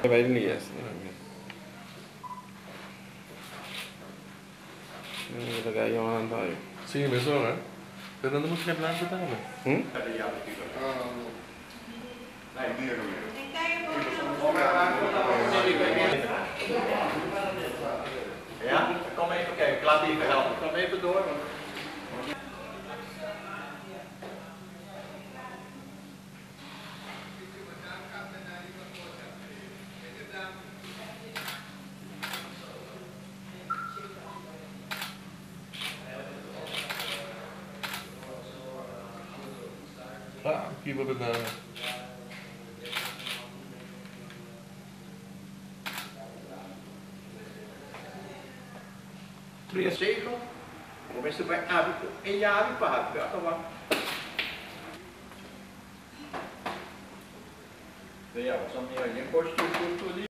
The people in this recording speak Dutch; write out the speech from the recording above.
Ik weet het niet eens. Dat ga je aan het Zie je me zo, hè? Dan moet je geen blijven betalen. Ja, kom even kijken. Ik laat even helpen. Kom even door. Ah, hier wordt het Zegel, começa vai hábito em hábito para acabar. Ja, wat dan meer? Je kost je